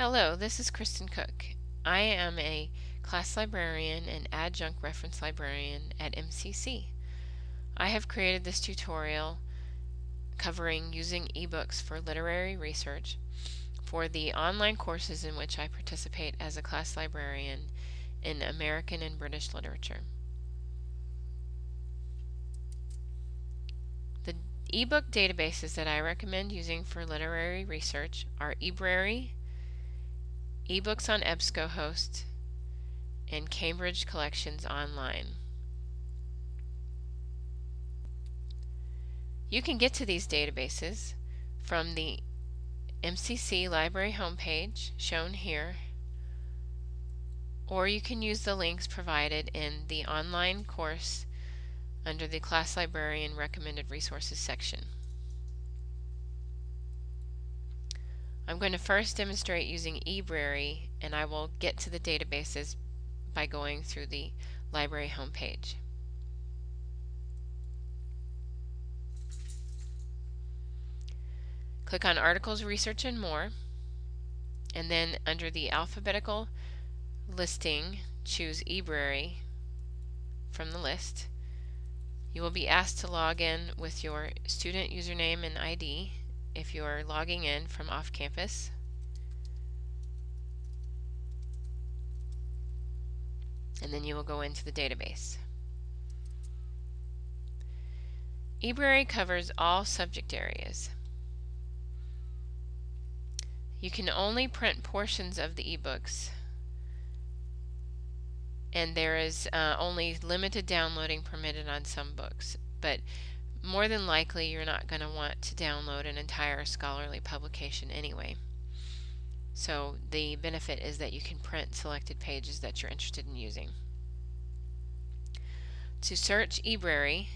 Hello, this is Kristen Cook. I am a class librarian and adjunct reference librarian at MCC. I have created this tutorial covering using ebooks for literary research for the online courses in which I participate as a class librarian in American and British literature. The ebook databases that I recommend using for literary research are Ebrary, Ebooks on Ebscohost, and Cambridge Collections Online. You can get to these databases from the MCC library homepage shown here, or you can use the links provided in the online course under the Class Librarian Recommended Resources section. I'm going to first demonstrate using Ebrary, and I will get to the databases by going through the library homepage. Click on Articles, Research, and More, and then under the alphabetical listing, choose Ebrary from the list. You will be asked to log in with your student username and ID if you are logging in from off campus. And then you will go into the database. Ebrary covers all subject areas. You can only print portions of the ebooks, and there is only limited downloading permitted on some books, but more than likely you're not going to want to download an entire scholarly publication anyway. So the benefit is that you can print selected pages that you're interested in using. To search Ebrary,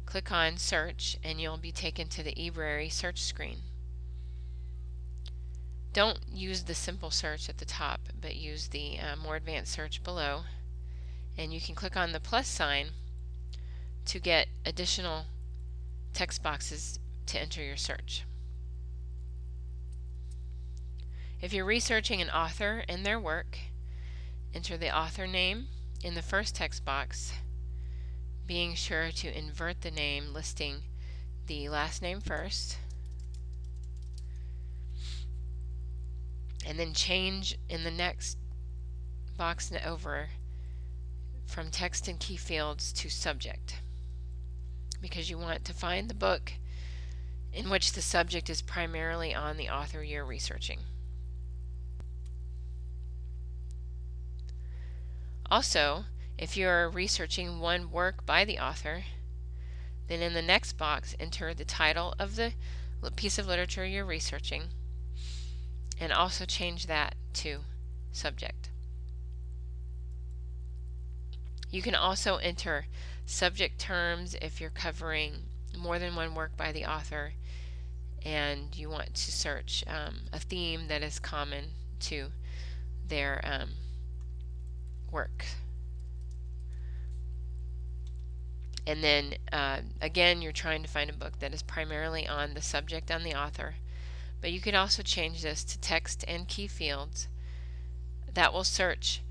click on Search and you'll be taken to the Ebrary search screen. Don't use the simple search at the top, but use the more advanced search below, and you can click on the plus sign to get additional text boxes to enter your search. If you're researching an author and their work, enter the author name in the first text box, being sure to invert the name, listing the last name first, and then change in the next box over from text and key fields to subject, because you want to find the book in which the subject is primarily on the author you're researching. Also, if you're researching one work by the author, then in the next box enter the title of the piece of literature you're researching, and also change that to subject. You can also enter subject terms if you're covering more than one work by the author and you want to search a theme that is common to their work. And then again, you're trying to find a book that is primarily on the subject on the author, but you could also change this to text and key fields. That will search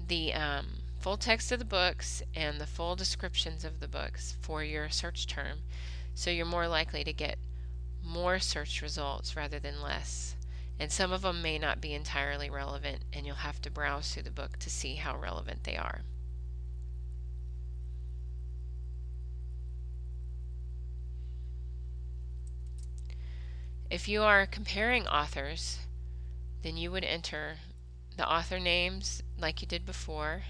the full text of the books and the full descriptions of the books for your search term, so you're more likely to get more search results rather than less. And some of them may not be entirely relevant, and you'll have to browse through the book to see how relevant they are. If you are comparing authors, then you would enter the author names like you did before,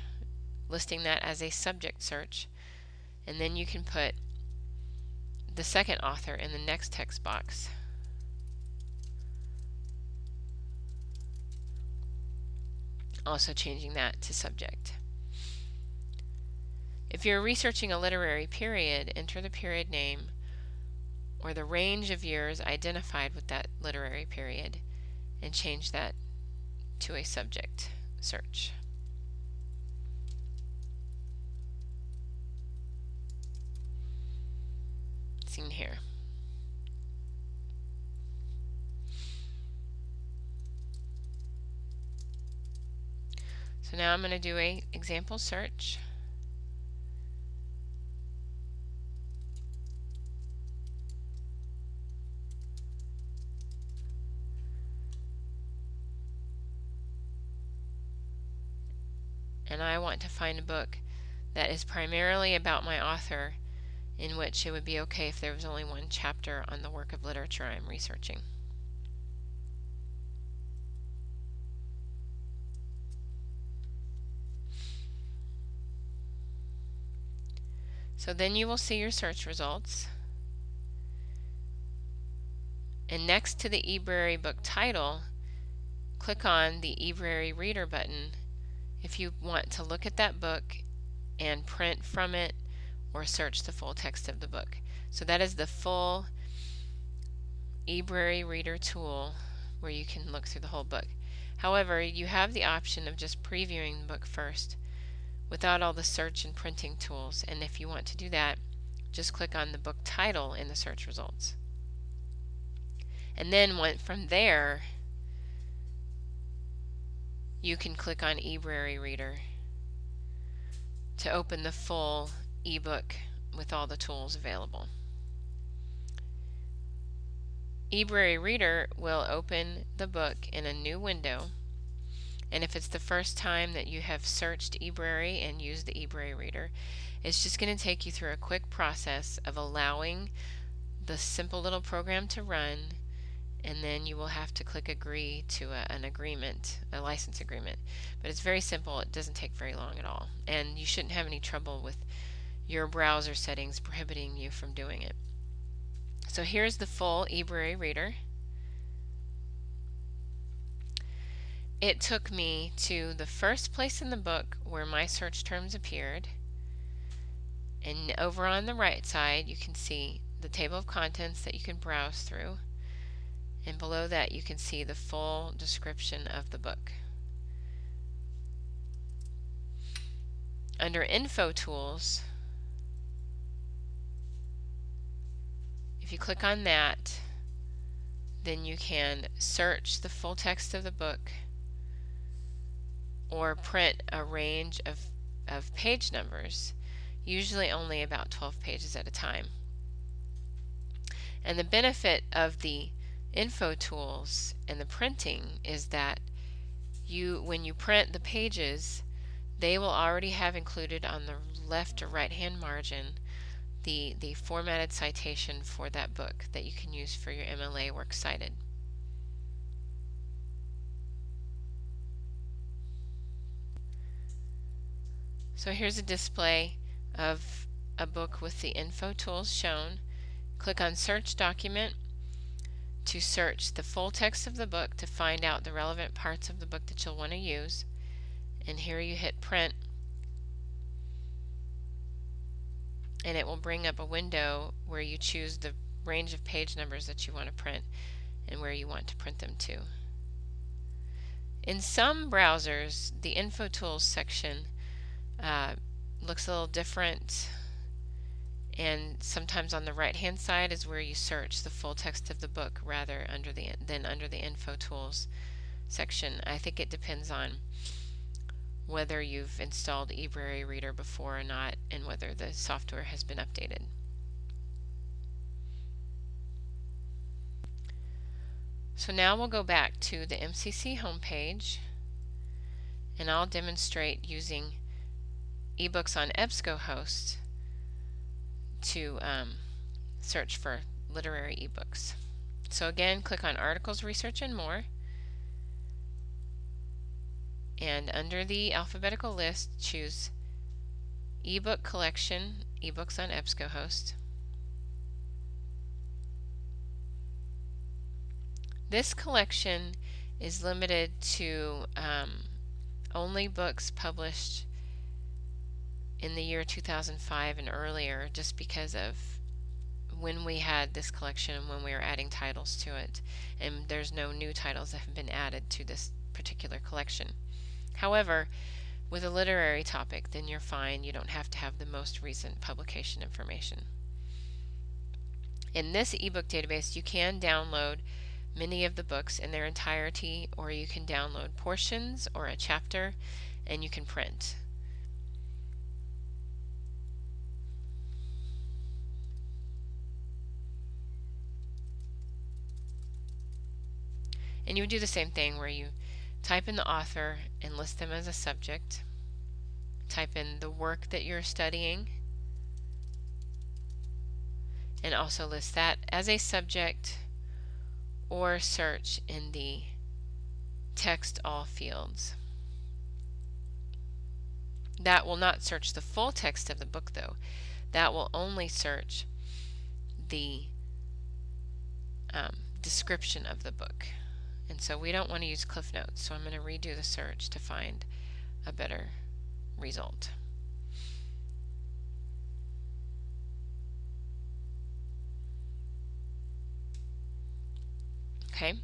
listing that as a subject search, and then you can put the second author in the next text box. Also changing that to subject. If you're researching a literary period, enter the period name or the range of years identified with that literary period and change that to a subject search. Seen here. So now I'm going to do a example search. And I want to find a book that is primarily about my author, in which it would be okay if there was only one chapter on the work of literature I'm researching. So then you will see your search results. And next to the Ebrary book title, click on the Ebrary Reader button if you want to look at that book and print from it or search the full text of the book. So that is the full Ebrary Reader tool where you can look through the whole book. However, you have the option of just previewing the book first without all the search and printing tools, and if you want to do that, just click on the book title in the search results. And then from there, you can click on Ebrary Reader to open the full ebook with all the tools available. Ebrary Reader will open the book in a new window, and if it's the first time that you have searched Ebrary and used the Ebrary Reader, it's just going to take you through a quick process of allowing the simple little program to run, and then you will have to click agree to an agreement, a license agreement. But it's very simple. It doesn't take very long at all, and you shouldn't have any trouble with your browser settings prohibiting you from doing it. So here's the full Ebrary Reader. It took me to the first place in the book where my search terms appeared, and over on the right side you can see the table of contents that you can browse through, and below that you can see the full description of the book. Under Info Tools, if you click on that, then you can search the full text of the book or print a range of page numbers, usually only about 12 pages at a time. And the benefit of the Info Tools and the printing is that when you print the pages, they will already have included on the left or right hand margin the formatted citation for that book that you can use for your MLA Works Cited. So here's a display of a book with the info tools shown. Click on Search Document to search the full text of the book to find out the relevant parts of the book that you'll want to use. And here you hit Print, and it will bring up a window where you choose the range of page numbers that you want to print and where you want to print them to. In some browsers, the Info Tools section looks a little different, and sometimes on the right hand side is where you search the full text of the book rather than under the Info Tools section. I think it depends on whether you've installed Ebrary Reader before or not, and whether the software has been updated. So now we'll go back to the MCC homepage, and I'll demonstrate using Ebooks on Ebscohost to search for literary ebooks. So again, click on Articles, Research, and More, and under the alphabetical list, choose Ebook Collection, Ebooks on Ebscohost. This collection is limited to only books published in the year 2005 and earlier, just because of when we had this collection and when we were adding titles to it, and there's no new titles that have been added to this particular collection. However, with a literary topic, then you're fine. You don't have to have the most recent publication information. In this ebook database, you can download many of the books in their entirety, or you can download portions or a chapter and you can print. And you would do the same thing where you type in the author and list them as a subject, type in the work that you're studying, and also list that as a subject, or search in the text all fields. That will not search the full text of the book though. That will only search the description of the book. And so we don't want to use Cliff Notes, so I'm going to redo the search to find a better result. Okay.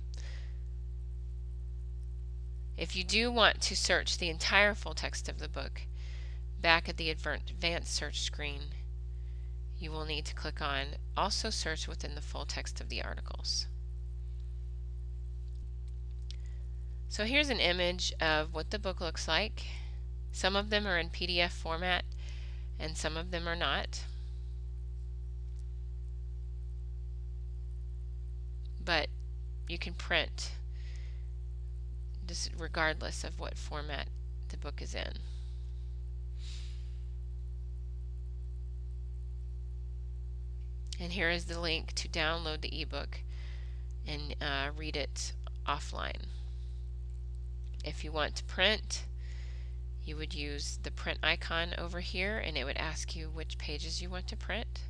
If you do want to search the entire full text of the book, back at the advanced search screen, you will need to click on Also Search within the full text of the articles. So here's an image of what the book looks like. Some of them are in PDF format and some of them are not. But you can print just regardless of what format the book is in. And here is the link to download the ebook and read it offline. If you want to print, you would use the print icon over here and it would ask you which pages you want to print.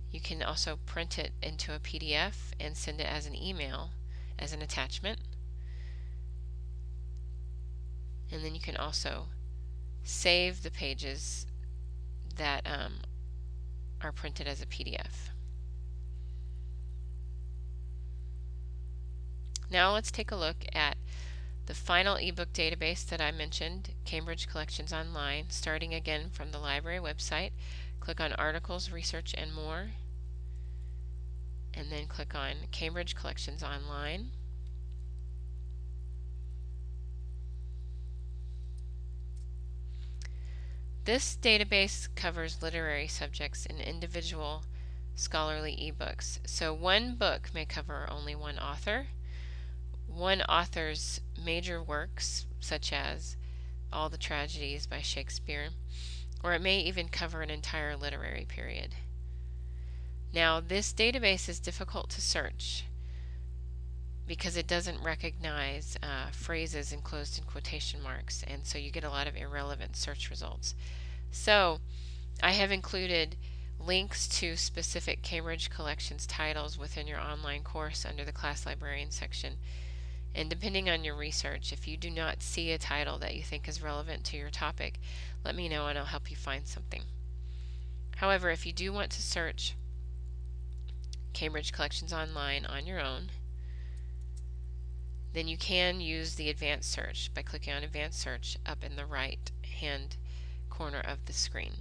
You can also print it into a PDF and send it as an email as an attachment. And then you can also save the pages that are printed as a PDF. Now let's take a look at the final ebook database that I mentioned, Cambridge Collections Online, starting again from the library website. Click on Articles, Research, and More, and then click on Cambridge Collections Online. This database covers literary subjects in individual scholarly ebooks. So one book may cover only one author. One author's major works, such as all the tragedies by Shakespeare, or it may even cover an entire literary period. Now, this database is difficult to search because it doesn't recognize phrases enclosed in quotation marks, and so you get a lot of irrelevant search results. So, I have included links to specific Cambridge Collections titles within your online course under the Class Librarian section. And depending on your research, if you do not see a title that you think is relevant to your topic, let me know and I'll help you find something. However, if you do want to search Cambridge Collections Online on your own, then you can use the advanced search by clicking on advanced search up in the right hand corner of the screen.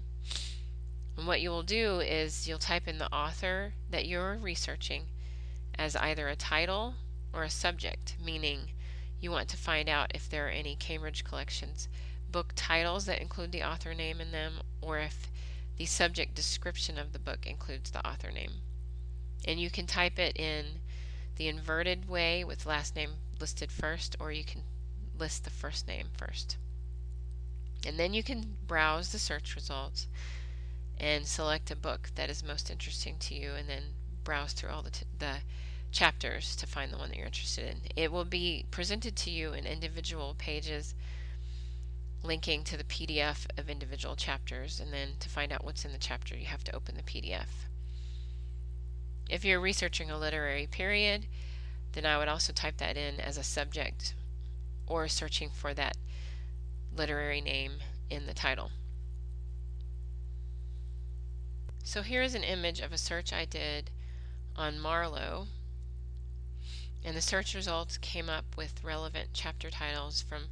And what you will do is you'll type in the author that you're researching as either a title or a subject, meaning you want to find out if there are any Cambridge Collections book titles that include the author name in them, or if the subject description of the book includes the author name. And you can type it in the inverted way with last name listed first, or you can list the first name first. And then you can browse the search results and select a book that is most interesting to you, and then browse through all the chapters to find the one that you're interested in. It will be presented to you in individual pages linking to the PDF of individual chapters, and then to find out what's in the chapter you have to open the PDF. If you're researching a literary period, then I would also type that in as a subject or searching for that literary name in the title. So here is an image of a search I did on Marlowe, and the search results came up with relevant chapter titles from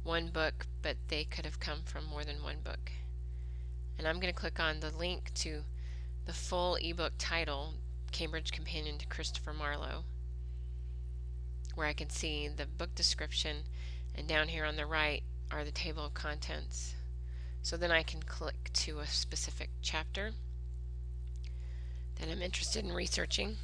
one book, but they could have come from more than one book. And I'm going to click on the link to the full ebook title, Cambridge Companion to Christopher Marlowe, where I can see the book description and down here on the right are the table of contents. So then I can click to a specific chapter that I'm interested in researching,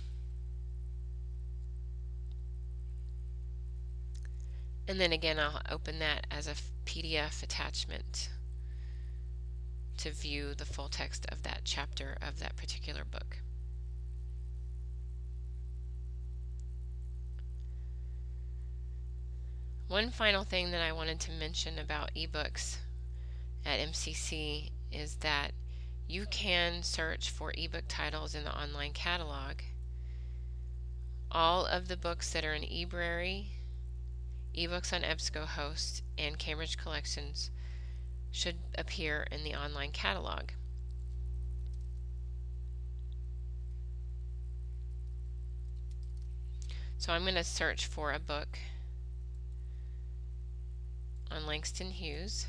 and then again I'll open that as a PDF attachment to view the full text of that chapter of that particular book. One final thing that I wanted to mention about ebooks at MCC is that you can search for ebook titles in the online catalog. All of the books that are in Ebrary, Ebooks on Ebscohost, and Cambridge Collections should appear in the online catalog. So I'm going to search for a book on Langston Hughes.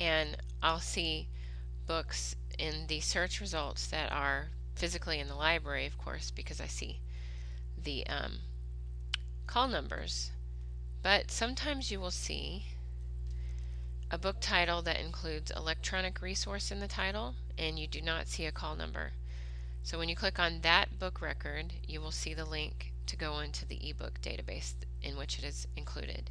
And I'll see books in the search results that are physically in the library, of course, because I see the call numbers. But sometimes you will see a book title that includes electronic resource in the title and you do not see a call number. So when you click on that book record, you will see the link to go into the ebook database in which it is included.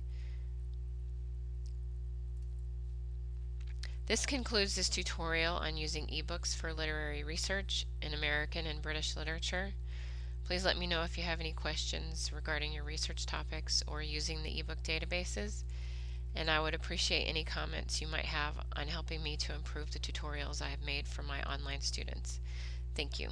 This concludes this tutorial on using ebooks for literary research in American and British literature. Please let me know if you have any questions regarding your research topics or using the ebook databases, and I would appreciate any comments you might have on helping me to improve the tutorials I have made for my online students. Thank you.